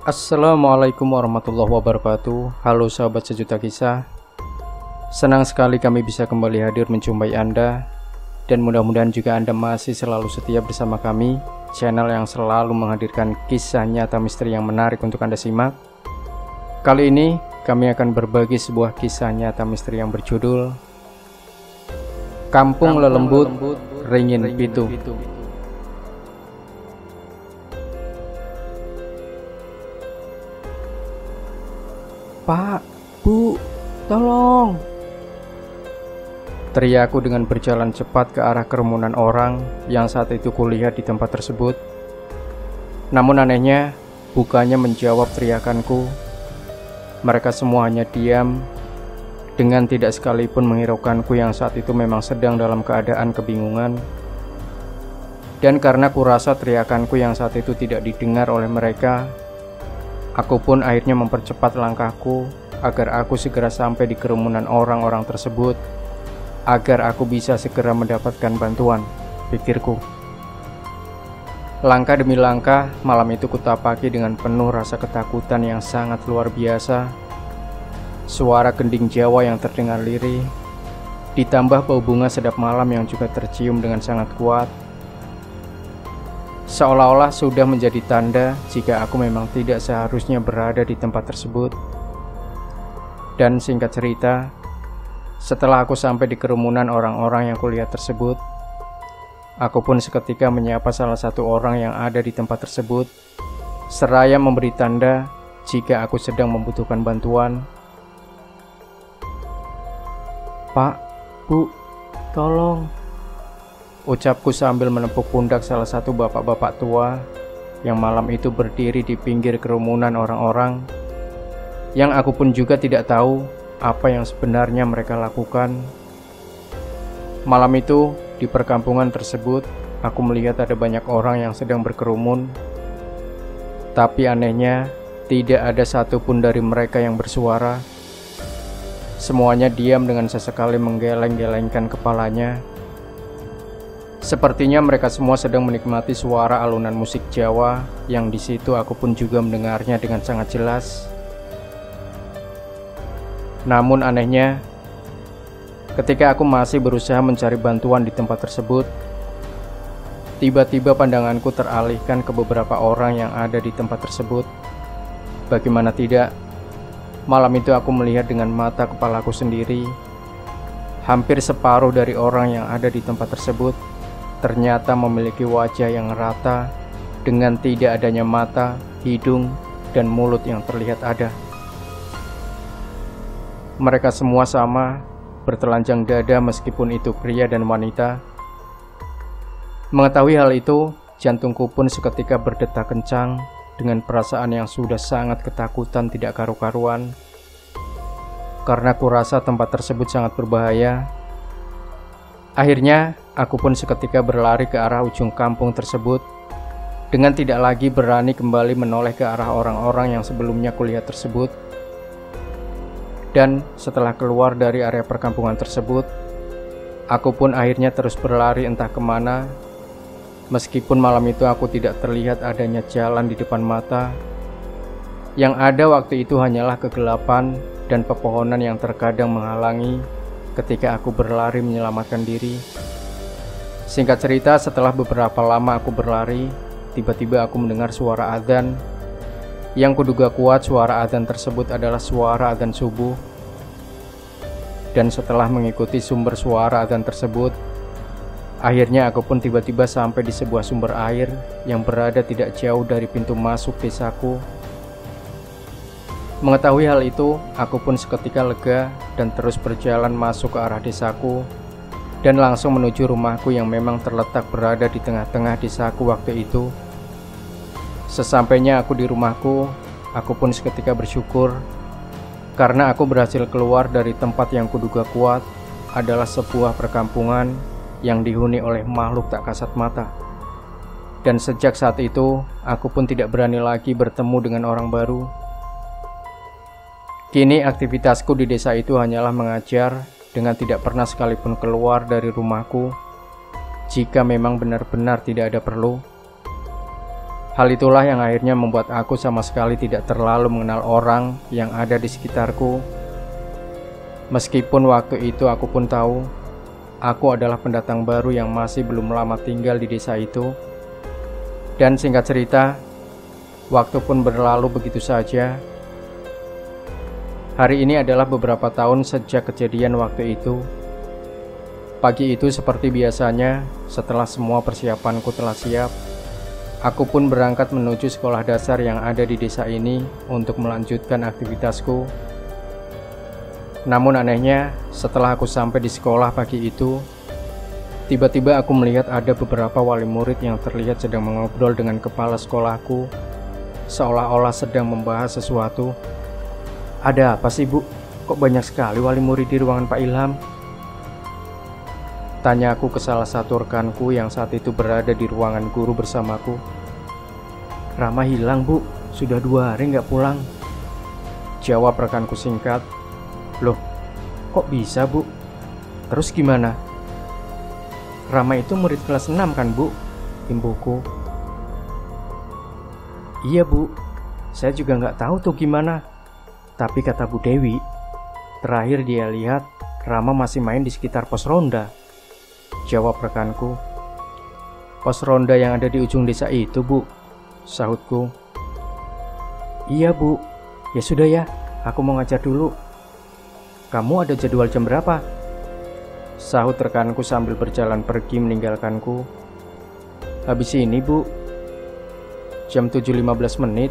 Assalamualaikum warahmatullahi wabarakatuh. Halo sahabat sejuta kisah. Senang sekali kami bisa kembali hadir menjumpai Anda. Dan mudah-mudahan juga Anda masih selalu setia bersama kami, channel yang selalu menghadirkan kisah nyata misteri yang menarik untuk Anda simak. Kali ini kami akan berbagi sebuah kisah nyata misteri yang berjudul Kampung Lelembut Ringin Pitu. Pak, Bu, tolong! Teriakku dengan berjalan cepat ke arah kerumunan orang yang saat itu kulihat di tempat tersebut. Namun anehnya, bukannya menjawab teriakanku. Mereka semua hanya diam, dengan tidak sekalipun menghiraukanku yang saat itu memang sedang dalam keadaan kebingungan. Dan karena kurasa teriakanku yang saat itu tidak didengar oleh mereka, aku pun akhirnya mempercepat langkahku agar aku segera sampai di kerumunan orang-orang tersebut, agar aku bisa segera mendapatkan bantuan, pikirku. Langkah demi langkah, malam itu kutapaki dengan penuh rasa ketakutan yang sangat luar biasa. Suara gending Jawa yang terdengar lirih, ditambah bau bunga sedap malam yang juga tercium dengan sangat kuat, seolah-olah sudah menjadi tanda jika aku memang tidak seharusnya berada di tempat tersebut. Dan singkat cerita, setelah aku sampai di kerumunan orang-orang yang kulihat tersebut, aku pun seketika menyapa salah satu orang yang ada di tempat tersebut, seraya memberi tanda jika aku sedang membutuhkan bantuan. Pak, Bu, tolong! Ucapku sambil menepuk pundak salah satu bapak-bapak tua yang malam itu berdiri di pinggir kerumunan orang-orang, yang aku pun juga tidak tahu apa yang sebenarnya mereka lakukan. Malam itu di perkampungan tersebut, aku melihat ada banyak orang yang sedang berkerumun. Tapi anehnya, tidak ada satupun dari mereka yang bersuara. Semuanya diam dengan sesekali menggeleng-gelengkan kepalanya. Sepertinya mereka semua sedang menikmati suara alunan musik Jawa yang di situ aku pun juga mendengarnya dengan sangat jelas. Namun anehnya, ketika aku masih berusaha mencari bantuan di tempat tersebut, tiba-tiba pandanganku teralihkan ke beberapa orang yang ada di tempat tersebut. Bagaimana tidak, malam itu aku melihat dengan mata kepalaku sendiri, hampir separuh dari orang yang ada di tempat tersebut ternyata memiliki wajah yang rata dengan tidak adanya mata, hidung, dan mulut yang terlihat ada. Mereka semua sama, bertelanjang dada meskipun itu pria dan wanita. Mengetahui hal itu, jantungku pun seketika berdetak kencang dengan perasaan yang sudah sangat ketakutan tidak karu-karuan. Karena kurasa tempat tersebut sangat berbahaya. Akhirnya, aku pun seketika berlari ke arah ujung kampung tersebut dengan tidak lagi berani kembali menoleh ke arah orang-orang yang sebelumnya kulihat tersebut. Dan setelah keluar dari area perkampungan tersebut, aku pun akhirnya terus berlari entah kemana. Meskipun malam itu aku tidak terlihat adanya jalan di depan mata, yang ada waktu itu hanyalah kegelapan dan pepohonan yang terkadang menghalangi ketika aku berlari menyelamatkan diri. Singkat cerita, setelah beberapa lama aku berlari, tiba-tiba aku mendengar suara adzan. Yang kuduga kuat suara adzan tersebut adalah suara adzan subuh. Dan setelah mengikuti sumber suara adzan tersebut, akhirnya aku pun tiba-tiba sampai di sebuah sumber air yang berada tidak jauh dari pintu masuk desaku. Mengetahui hal itu, aku pun seketika lega dan terus berjalan masuk ke arah desaku dan langsung menuju rumahku yang memang terletak berada di tengah-tengah desaku waktu itu. Sesampainya aku di rumahku, aku pun seketika bersyukur karena aku berhasil keluar dari tempat yang kuduga kuat adalah sebuah perkampungan yang dihuni oleh makhluk tak kasat mata. Dan sejak saat itu, aku pun tidak berani lagi bertemu dengan orang baru. Kini aktivitasku di desa itu hanyalah mengajar dengan tidak pernah sekalipun keluar dari rumahku jika memang benar-benar tidak ada perlu. Hal itulah yang akhirnya membuat aku sama sekali tidak terlalu mengenal orang yang ada di sekitarku. Meskipun waktu itu aku pun tahu, aku adalah pendatang baru yang masih belum lama tinggal di desa itu. Dan singkat cerita, waktu pun berlalu begitu saja. Hari ini adalah beberapa tahun sejak kejadian waktu itu. Pagi itu seperti biasanya, setelah semua persiapanku telah siap, aku pun berangkat menuju sekolah dasar yang ada di desa ini untuk melanjutkan aktivitasku. Namun anehnya, setelah aku sampai di sekolah pagi itu, tiba-tiba aku melihat ada beberapa wali murid yang terlihat sedang mengobrol dengan kepala sekolahku, seolah-olah sedang membahas sesuatu. "Ada apa sih, Bu? Kok banyak sekali wali murid di ruangan Pak Ilham?" Tanya aku ke salah satu rekanku yang saat itu berada di ruangan guru bersamaku. "Rama hilang, Bu. Sudah 2 hari nggak pulang," jawab rekanku singkat. "Loh, kok bisa, Bu? Terus gimana?" "Rama itu murid kelas 6 kan, Bu?" imbuhku. "Iya, Bu. Saya juga nggak tahu tuh gimana. Tapi kata Bu Dewi, terakhir dia lihat Rama masih main di sekitar pos ronda," jawab rekanku. "Pos ronda yang ada di ujung desa itu, Bu," sahutku. "Iya, Bu. Ya sudah ya, aku mau ngajar dulu. Kamu ada jadwal jam berapa?" sahut rekanku sambil berjalan pergi meninggalkanku. "Habis ini, Bu. Jam 7.15 menit,"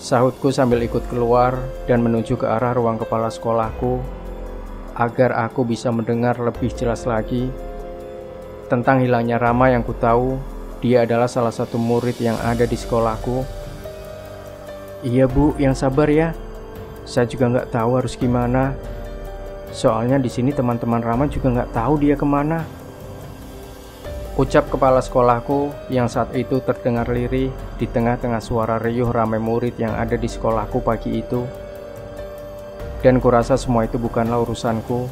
sahutku sambil ikut keluar dan menuju ke arah ruang kepala sekolahku agar aku bisa mendengar lebih jelas lagi tentang hilangnya Rama yang ku tahu dia adalah salah satu murid yang ada di sekolahku. "Iya, Bu, yang sabar ya. Saya juga nggak tahu harus gimana. Soalnya di sini teman-teman Rama juga nggak tahu dia kemana," ucap kepala sekolahku yang saat itu terdengar lirih di tengah-tengah suara riuh ramai murid yang ada di sekolahku pagi itu. Dan kurasa semua itu bukanlah urusanku.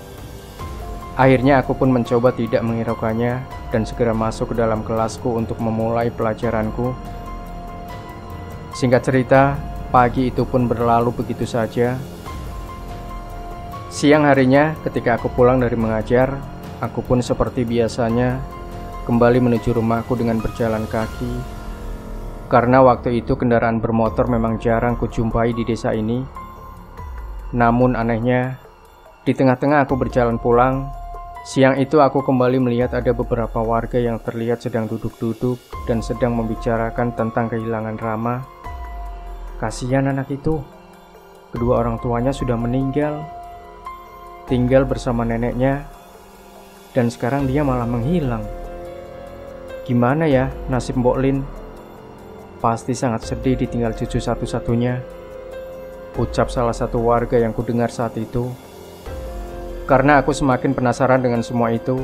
Akhirnya aku pun mencoba tidak menghiraukannya dan segera masuk ke dalam kelasku untuk memulai pelajaranku. Singkat cerita, pagi itu pun berlalu begitu saja. Siang harinya, ketika aku pulang dari mengajar, aku pun seperti biasanya kembali menuju rumahku dengan berjalan kaki. Karena waktu itu kendaraan bermotor memang jarang kujumpai di desa ini. Namun anehnya, di tengah-tengah aku berjalan pulang, siang itu aku kembali melihat ada beberapa warga yang terlihat sedang duduk-duduk dan sedang membicarakan tentang kehilangan Rama. Kasihan anak itu. Kedua orang tuanya sudah meninggal, tinggal bersama neneknya, dan sekarang dia malah menghilang. Gimana ya nasib Mbok Lin? Pasti sangat sedih ditinggal cucu satu-satunya, ucap salah satu warga yang kudengar saat itu. Karena aku semakin penasaran dengan semua itu,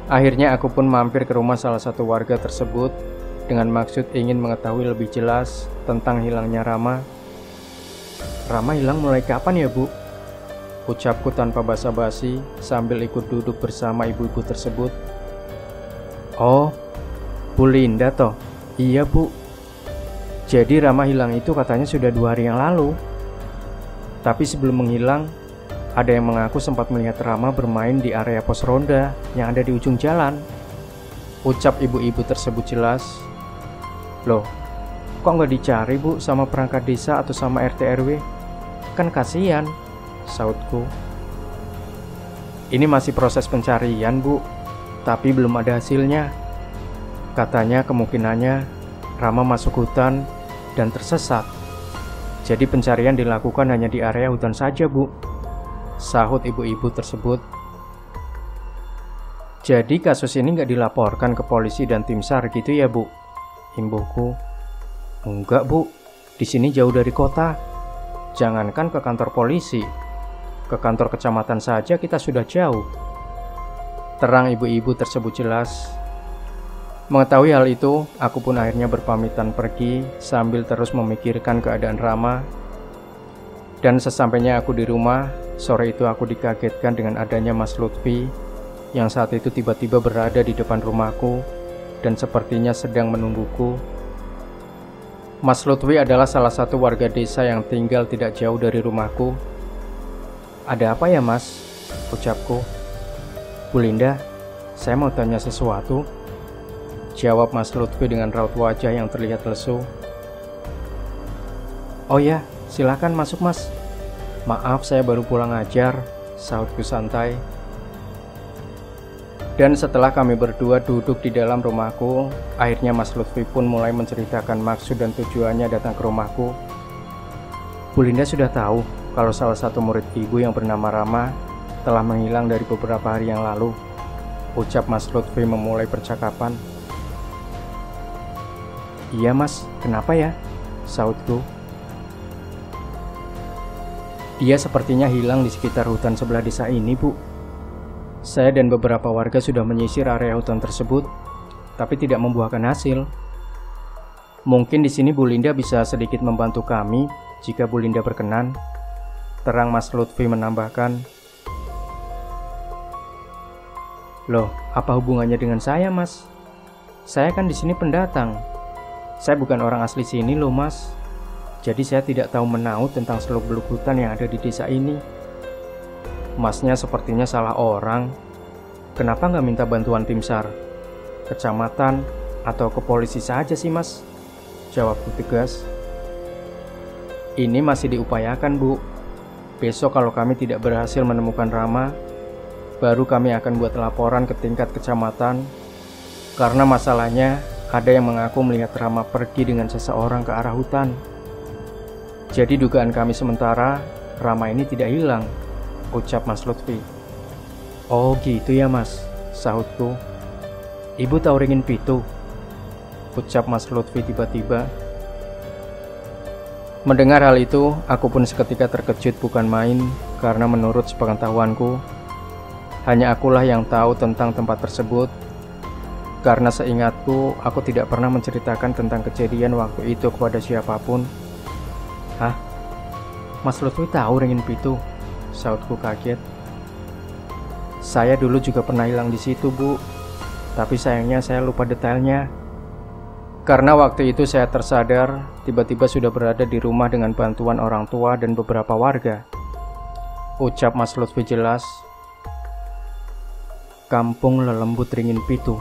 akhirnya aku pun mampir ke rumah salah satu warga tersebut dengan maksud ingin mengetahui lebih jelas tentang hilangnya Rama. "Rama hilang mulai kapan ya, Bu?" ucapku tanpa basa-basi sambil ikut duduk bersama ibu-ibu tersebut. "Oh, Bu Linda toh? Iya, Bu. Jadi Rama hilang itu katanya sudah 2 hari yang lalu. Tapi sebelum menghilang, ada yang mengaku sempat melihat Rama bermain di area pos ronda yang ada di ujung jalan," ucap ibu-ibu tersebut jelas. "Loh, kok nggak dicari, Bu, sama perangkat desa atau sama RT RW? Kan kasihan," sahutku. "Ini masih proses pencarian, Bu, tapi belum ada hasilnya. Katanya kemungkinannya Rama masuk hutan dan tersesat. Jadi pencarian dilakukan hanya di area hutan saja, Bu," sahut ibu-ibu tersebut. "Jadi kasus ini nggak dilaporkan ke polisi dan tim SAR gitu ya, Bu?" imbuhku. "Enggak, Bu. Di sini jauh dari kota. Jangankan ke kantor polisi, ke kantor kecamatan saja kita sudah jauh," terang ibu-ibu tersebut jelas. Mengetahui hal itu, aku pun akhirnya berpamitan pergi sambil terus memikirkan keadaan Rama. Dan sesampainya aku di rumah, sore itu aku dikagetkan dengan adanya Mas Lutfi yang saat itu tiba-tiba berada di depan rumahku dan sepertinya sedang menungguku. Mas Lutfi adalah salah satu warga desa yang tinggal tidak jauh dari rumahku. Ada apa ya mas? Ucapku. Bu Linda, saya mau tanya sesuatu. Jawab Mas Lutfi dengan raut wajah yang terlihat lesu. Oh ya, silakan masuk mas. Maaf saya baru pulang ajar, sahutku santai. Dan setelah kami berdua duduk di dalam rumahku, akhirnya Mas Lutfi pun mulai menceritakan maksud dan tujuannya datang ke rumahku. Bu Linda sudah tahu kalau salah satu murid ibu yang bernama Rama telah menghilang dari beberapa hari yang lalu. Ucap Mas Lutfi memulai percakapan. Iya mas, kenapa ya? Sahutku. Dia sepertinya hilang di sekitar hutan sebelah desa ini, Bu. Saya dan beberapa warga sudah menyisir area hutan tersebut, tapi tidak membuahkan hasil. Mungkin di sini Bu Linda bisa sedikit membantu kami jika Bu Linda berkenan. Terang Mas Lutfi menambahkan. Loh, apa hubungannya dengan saya, Mas? Saya kan di sini pendatang. Saya bukan orang asli sini loh, Mas. Jadi saya tidak tahu menahu tentang seluk-beluk hutan yang ada di desa ini. Masnya sepertinya salah orang. Kenapa nggak minta bantuan tim SAR, kecamatan, atau ke polisi saja sih mas? Jawabku tegas. Ini masih diupayakan bu. Besok kalau kami tidak berhasil menemukan Rama, baru kami akan buat laporan ke tingkat kecamatan. Karena masalahnya ada yang mengaku melihat Rama pergi dengan seseorang ke arah hutan. Jadi dugaan kami sementara Rama ini tidak hilang. Ucap Mas Lutfi. Oh gitu ya mas, sahutku. Ibu tahu ringin pitu? Ucap Mas Lutfi tiba-tiba. Mendengar hal itu, aku pun seketika terkejut bukan main. Karena menurut sepengetahuanku, hanya akulah yang tahu tentang tempat tersebut. Karena seingatku, aku tidak pernah menceritakan tentang kejadian waktu itu kepada siapapun. Hah? Mas Lutfi tahu ringin pitu? Sahutku kaget. Saya dulu juga pernah hilang di situ, Bu. Tapi sayangnya saya lupa detailnya. Karena waktu itu saya tersadar, tiba-tiba sudah berada di rumah dengan bantuan orang tua dan beberapa warga. Ucap Mas Lutfi jelas. Kampung Lelembut Ringin Pitu.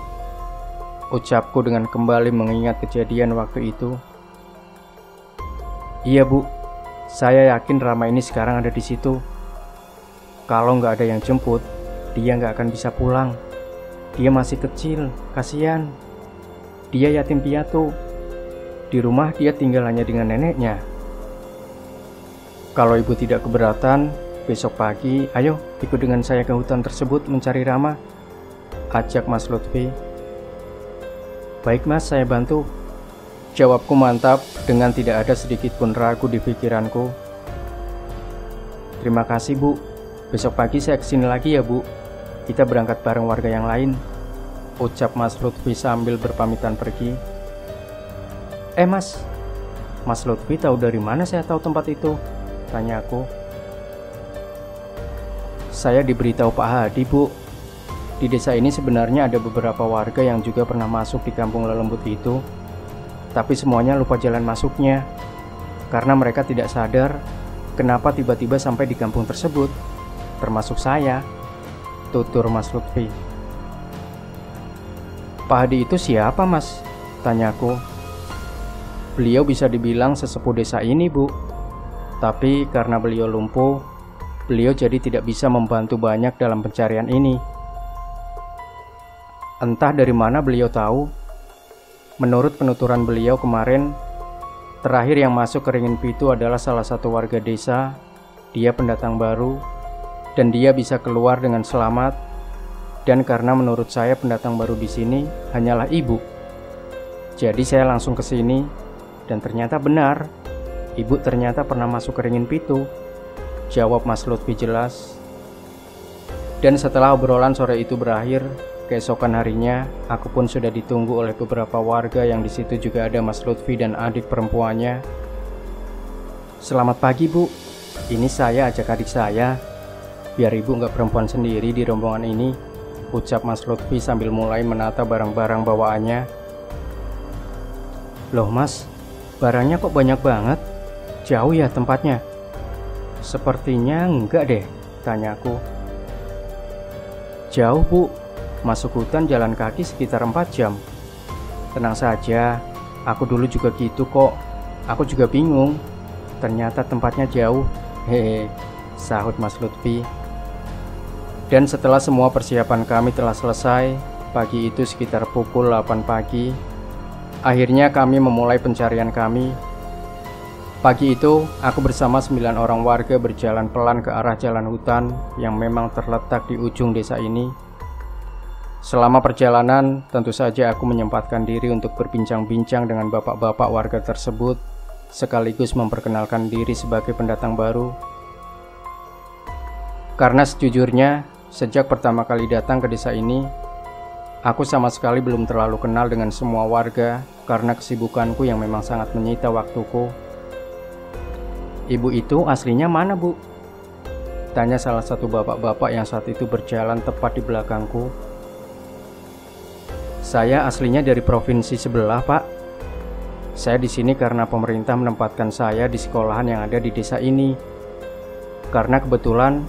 Ucapku dengan kembali mengingat kejadian waktu itu. Iya, Bu. Saya yakin Rama ini sekarang ada di situ. Kalau nggak ada yang jemput, dia nggak akan bisa pulang. Dia masih kecil, kasihan. Dia yatim piatu. Di rumah dia tinggal hanya dengan neneknya. Kalau ibu tidak keberatan, besok pagi, ayo ikut dengan saya ke hutan tersebut mencari Rama. Ajak Mas Lutfi. Baik mas, saya bantu. Jawabku mantap dengan tidak ada sedikit pun ragu di pikiranku. Terima kasih bu. Besok pagi saya kesini lagi ya bu. Kita berangkat bareng warga yang lain. Ucap Mas Lutfi sambil berpamitan pergi. Mas Lutfi tahu dari mana saya tahu tempat itu? Tanya aku. Saya diberitahu Pak Hadi bu. Di desa ini sebenarnya ada beberapa warga yang juga pernah masuk di kampung Lelembut itu. Tapi semuanya lupa jalan masuknya. Karena mereka tidak sadar kenapa tiba-tiba sampai di kampung tersebut. Termasuk saya, tutur Mas Lutfi. Pak Hadi itu siapa mas? Tanyaku. Beliau bisa dibilang sesepuh desa ini bu. Tapi karena beliau lumpuh, beliau jadi tidak bisa membantu banyak dalam pencarian ini. Entah dari mana beliau tahu. Menurut penuturan beliau kemarin, terakhir yang masuk ke Ringin Pitu adalah salah satu warga desa. Dia pendatang baru dan dia bisa keluar dengan selamat. Dan karena menurut saya pendatang baru di sini hanyalah ibu. Jadi saya langsung ke sini dan ternyata benar. Ibu ternyata pernah masuk ke Ringin Pitu. Jawab Mas Lutfi jelas. Dan setelah obrolan sore itu berakhir, keesokan harinya aku pun sudah ditunggu oleh beberapa warga yang di situ juga ada Mas Lutfi dan adik perempuannya. Selamat pagi bu. Ini saya ajak adik saya. Biar ibu nggak perempuan sendiri di rombongan ini. Ucap Mas Lutfi sambil mulai menata barang-barang bawaannya. Loh mas, Barangnya kok banyak banget? Jauh ya tempatnya? Sepertinya enggak deh, tanyaku. Jauh bu, masuk hutan jalan kaki sekitar 4 jam. Tenang saja, aku dulu juga gitu kok. Aku juga bingung, ternyata tempatnya jauh. Hehe, sahut Mas Lutfi. Dan setelah semua persiapan kami telah selesai, pagi itu sekitar pukul 8 pagi, akhirnya kami memulai pencarian kami. Pagi itu, aku bersama 9 orang warga berjalan pelan ke arah jalan hutan yang memang terletak di ujung desa ini. Selama perjalanan, tentu saja aku menyempatkan diri untuk berbincang-bincang dengan bapak-bapak warga tersebut, sekaligus memperkenalkan diri sebagai pendatang baru. Karena sejujurnya, sejak pertama kali datang ke desa ini, aku sama sekali belum terlalu kenal dengan semua warga karena kesibukanku yang memang sangat menyita waktuku. Ibu itu aslinya mana, Bu? Tanya salah satu bapak-bapak yang saat itu berjalan tepat di belakangku. Saya aslinya dari provinsi sebelah, Pak. Saya di sini karena pemerintah menempatkan saya di sekolahan yang ada di desa ini. Karena kebetulan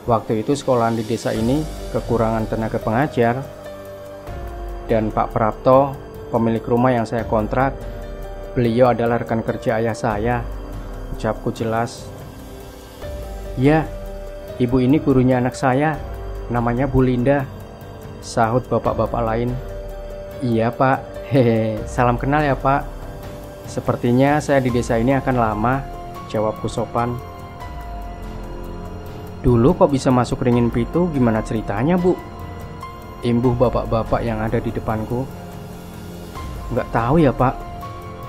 waktu itu sekolahan di desa ini kekurangan tenaga pengajar. Dan Pak Prapto, pemilik rumah yang saya kontrak, beliau adalah rekan kerja ayah saya. Ucapku jelas. Ya, ibu ini gurunya anak saya, namanya Bu Linda, sahut bapak-bapak lain. Iya Pak, hehe, salam kenal ya Pak. Sepertinya saya di desa ini akan lama, jawabku sopan. Dulu kok bisa masuk Ringin Pitu, gimana ceritanya Bu? Imbuh bapak-bapak yang ada di depanku. Nggak tahu ya Pak.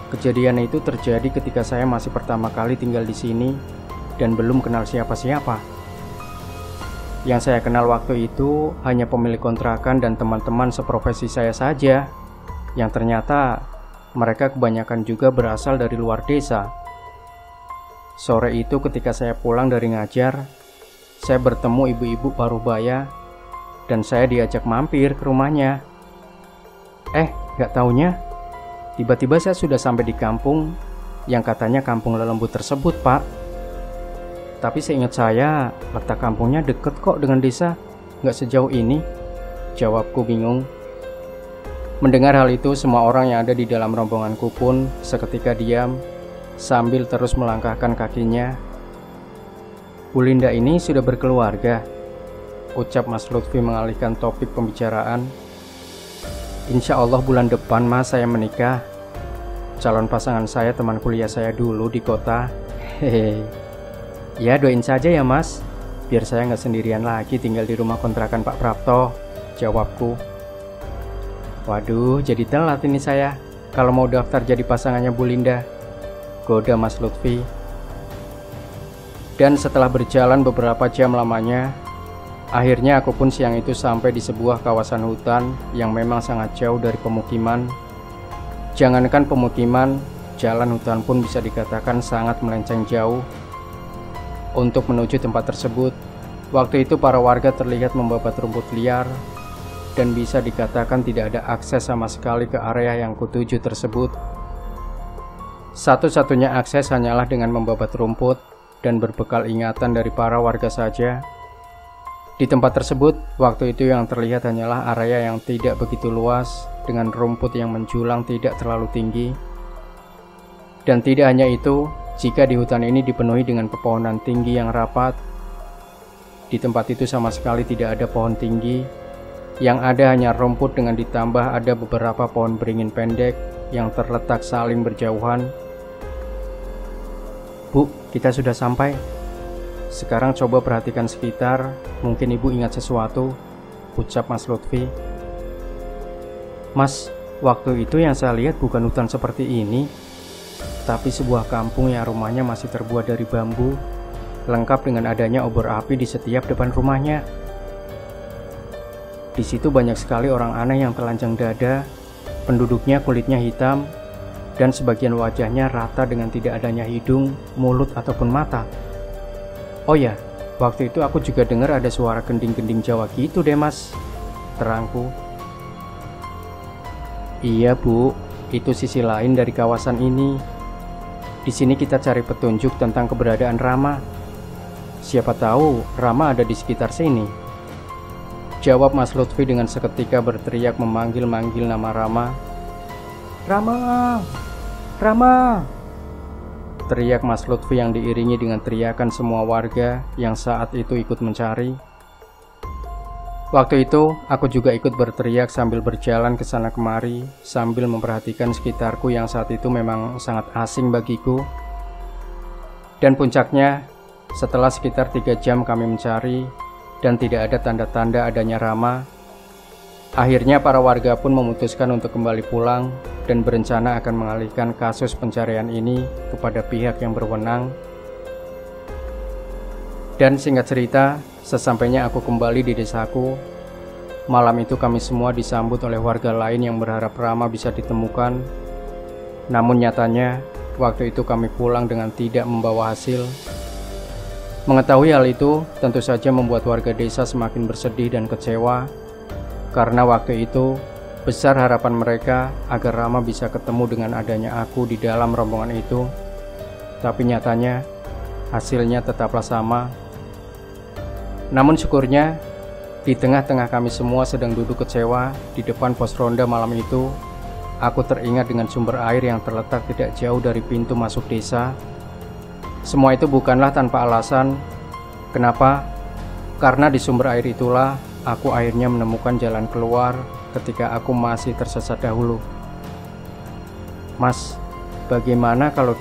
Kejadian itu terjadi ketika saya masih pertama kali tinggal di sini dan belum kenal siapa-siapa. Yang saya kenal waktu itu hanya pemilik kontrakan dan teman-teman seprofesi saya saja, yang ternyata mereka kebanyakan juga berasal dari luar desa. Sore itu ketika saya pulang dari ngajar, saya bertemu ibu-ibu Parubaya dan saya diajak mampir ke rumahnya. Gak taunya, tiba-tiba saya sudah sampai di kampung yang katanya kampung Lelembut tersebut, Pak. Tapi seingat saya, letak kampungnya deket kok dengan desa, gak sejauh ini, jawabku bingung. Mendengar hal itu, semua orang yang ada di dalam rombonganku pun seketika diam, sambil terus melangkahkan kakinya. Bu Linda ini sudah berkeluarga, ucap Mas Lutfi mengalihkan topik pembicaraan. Insya Allah bulan depan Mas saya menikah. Calon pasangan saya teman kuliah saya dulu di kota. Hehe. Ya doain saja ya Mas, biar saya nggak sendirian lagi tinggal di rumah kontrakan Pak Prapto, jawabku. Waduh, jadi telat ini saya kalau mau daftar jadi pasangannya Bu Linda, goda Mas Lutfi. Dan setelah berjalan beberapa jam lamanya, akhirnya aku pun siang itu sampai di sebuah kawasan hutan yang memang sangat jauh dari pemukiman. Jangankan pemukiman, jalan hutan pun bisa dikatakan sangat melenceng jauh. Untuk menuju tempat tersebut, waktu itu para warga terlihat membabat rumput liar dan bisa dikatakan tidak ada akses sama sekali ke area yang kutuju tersebut. Satu-satunya akses hanyalah dengan membabat rumput dan berbekal ingatan dari para warga saja. Di tempat tersebut, waktu itu yang terlihat hanyalah area yang tidak begitu luas dengan rumput yang menjulang tidak terlalu tinggi. Dan tidak hanya itu, jika di hutan ini dipenuhi dengan pepohonan tinggi yang rapat, di tempat itu sama sekali tidak ada pohon tinggi. Yang ada hanya rumput dengan ditambah ada beberapa pohon beringin pendek yang terletak saling berjauhan. Bu, kita sudah sampai. Sekarang coba perhatikan sekitar, mungkin ibu ingat sesuatu, ucap Mas Lutfi. Mas, waktu itu yang saya lihat bukan hutan seperti ini, tapi sebuah kampung yang rumahnya masih terbuat dari bambu, lengkap dengan adanya obor api di setiap depan rumahnya. Di situ banyak sekali orang aneh yang telanjang dada, penduduknya kulitnya hitam, dan sebagian wajahnya rata dengan tidak adanya hidung, mulut, ataupun mata. Oh ya, waktu itu aku juga dengar ada suara gending-gending Jawa gitu deh Mas, terangku. Iya Bu, itu sisi lain dari kawasan ini. Di sini kita cari petunjuk tentang keberadaan Rama. Siapa tahu Rama ada di sekitar sini. Jawab Mas Lutfi dengan seketika berteriak memanggil-manggil nama Rama. Rama! Rama! Teriak Mas Lutfi yang diiringi dengan teriakan semua warga yang saat itu ikut mencari. Waktu itu, aku juga ikut berteriak sambil berjalan ke sana kemari, sambil memperhatikan sekitarku yang saat itu memang sangat asing bagiku. Dan puncaknya, setelah sekitar 3 jam kami mencari, dan tidak ada tanda-tanda adanya Rama, akhirnya para warga pun memutuskan untuk kembali pulang dan berencana akan mengalihkan kasus pencarian ini kepada pihak yang berwenang. Dan singkat cerita, sesampainya aku kembali di desaku, malam itu kami semua disambut oleh warga lain yang berharap Rama bisa ditemukan. Namun nyatanya, waktu itu kami pulang dengan tidak membawa hasil. Mengetahui hal itu, tentu saja membuat warga desa semakin bersedih dan kecewa, karena waktu itu besar harapan mereka agar Rama bisa ketemu dengan adanya aku di dalam rombongan itu. Tapi nyatanya hasilnya tetaplah sama. Namun syukurnya, di tengah-tengah kami semua sedang duduk kecewa di depan pos ronda malam itu, aku teringat dengan sumber air yang terletak tidak jauh dari pintu masuk desa. Semua itu bukanlah tanpa alasan. Kenapa? Karena di sumber air itulah aku akhirnya menemukan jalan keluar ketika aku masih tersesat dahulu. Mas, bagaimana kalau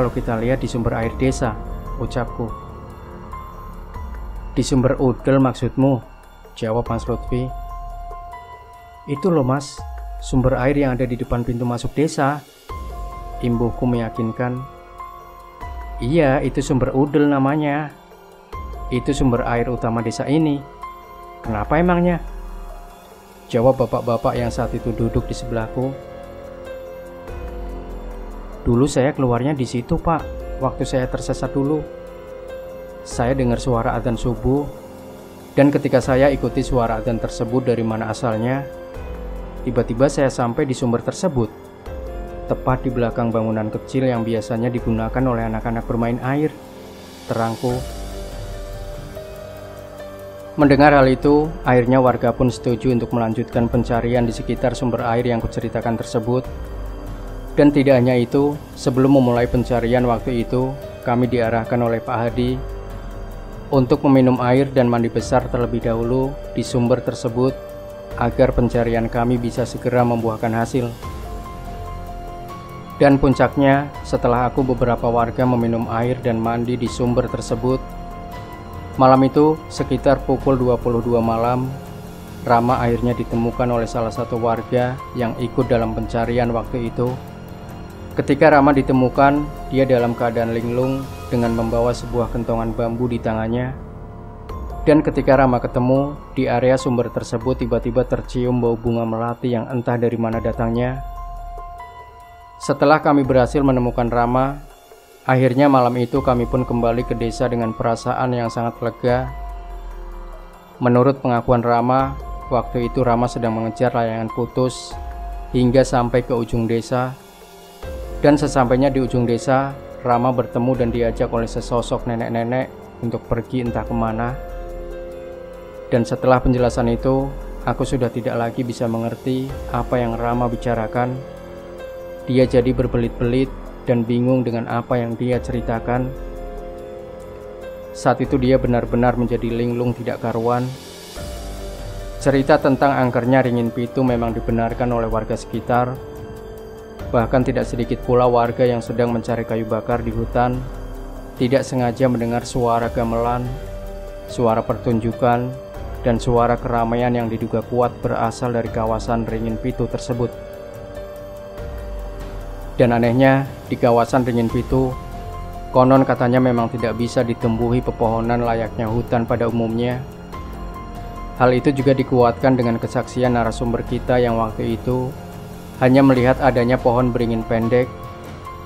kita lihat di sumber air desa? Ucapku. Di sumber udel maksudmu? Jawab Mas Lutfi. Itu loh mas, sumber air yang ada di depan pintu masuk desa. Imbuhku meyakinkan. Iya, itu sumber udel namanya. Itu sumber air utama desa ini. Kenapa emangnya? Jawab bapak-bapak yang saat itu duduk di sebelahku. Dulu saya keluarnya di situ, Pak. Waktu saya tersesat dulu, saya dengar suara adzan subuh. Dan ketika saya ikuti suara adzan tersebut dari mana asalnya, tiba-tiba saya sampai di sumber tersebut, tepat di belakang bangunan kecil yang biasanya digunakan oleh anak-anak bermain air. Terangku. Mendengar hal itu, akhirnya warga pun setuju untuk melanjutkan pencarian di sekitar sumber air yang kuceritakan tersebut. Dan tidak hanya itu, sebelum memulai pencarian waktu itu, kami diarahkan oleh Pak Hadi untuk meminum air dan mandi besar terlebih dahulu di sumber tersebut agar pencarian kami bisa segera membuahkan hasil. Dan puncaknya, setelah aku beberapa warga meminum air dan mandi di sumber tersebut, malam itu, sekitar pukul 22 malam, Rama akhirnya ditemukan oleh salah satu warga yang ikut dalam pencarian waktu itu. Ketika Rama ditemukan, dia dalam keadaan linglung dengan membawa sebuah kentongan bambu di tangannya. Dan ketika Rama ketemu, di area sumber tersebut tiba-tiba tercium bau bunga melati yang entah dari mana datangnya. Setelah kami berhasil menemukan Rama, akhirnya malam itu kami pun kembali ke desa dengan perasaan yang sangat lega. Menurut pengakuan Rama, waktu itu Rama sedang mengejar layangan putus hingga sampai ke ujung desa. Dan sesampainya di ujung desa, Rama bertemu dan diajak oleh sesosok nenek-nenek untuk pergi entah kemana. Dan setelah penjelasan itu, aku sudah tidak lagi bisa mengerti apa yang Rama bicarakan. Dia jadi berbelit-belit dan bingung dengan apa yang dia ceritakan. Saat itu dia benar-benar menjadi linglung tidak karuan. Cerita tentang angkernya Ringin Pitu memang dibenarkan oleh warga sekitar. Bahkan tidak sedikit pula warga yang sedang mencari kayu bakar di hutan tidak sengaja mendengar suara gamelan, suara pertunjukan, dan suara keramaian yang diduga kuat berasal dari kawasan Ringin Pitu tersebut. Dan anehnya, di kawasan Ringin Pitu, konon katanya memang tidak bisa ditumbuhi pepohonan layaknya hutan pada umumnya. Hal itu juga dikuatkan dengan kesaksian narasumber kita yang waktu itu hanya melihat adanya pohon beringin pendek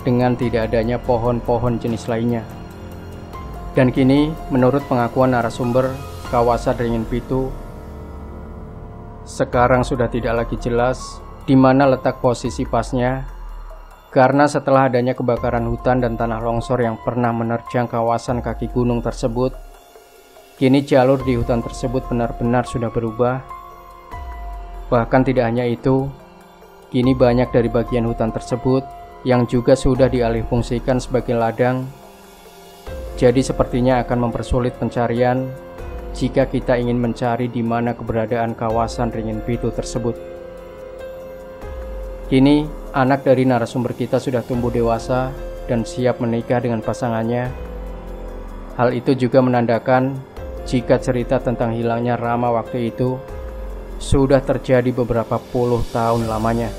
dengan tidak adanya pohon-pohon jenis lainnya. Dan kini, menurut pengakuan narasumber, kawasan Ringin Pitu sekarang sudah tidak lagi jelas di mana letak posisi pasnya, Karena setelah adanya kebakaran hutan dan tanah longsor yang pernah menerjang kawasan kaki gunung tersebut, kini jalur di hutan tersebut benar-benar sudah berubah. Bahkan tidak hanya itu, kini banyak dari bagian hutan tersebut yang juga sudah dialihfungsikan sebagai ladang. Jadi sepertinya akan mempersulit pencarian jika kita ingin mencari di mana keberadaan kawasan Ringin Pitu tersebut. Kini, anak dari narasumber kita sudah tumbuh dewasa dan siap menikah dengan pasangannya. Hal itu juga menandakan jika cerita tentang hilangnya Rama waktu itu sudah terjadi beberapa puluh tahun lamanya.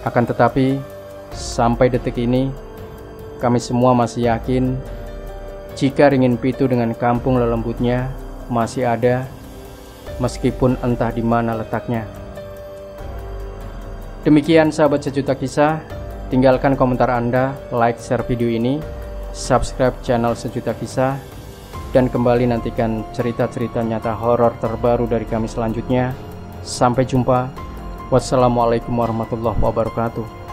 Akan tetapi, sampai detik ini, kami semua masih yakin jika Ringin Pitu dengan kampung lelembutnya masih ada, meskipun entah di mana letaknya. Demikian sahabat Sejuta Kisah, tinggalkan komentar Anda, like, share video ini, subscribe channel Sejuta Kisah, dan kembali nantikan cerita-cerita nyata horor terbaru dari kami selanjutnya. Sampai jumpa. Wassalamualaikum warahmatullahi wabarakatuh.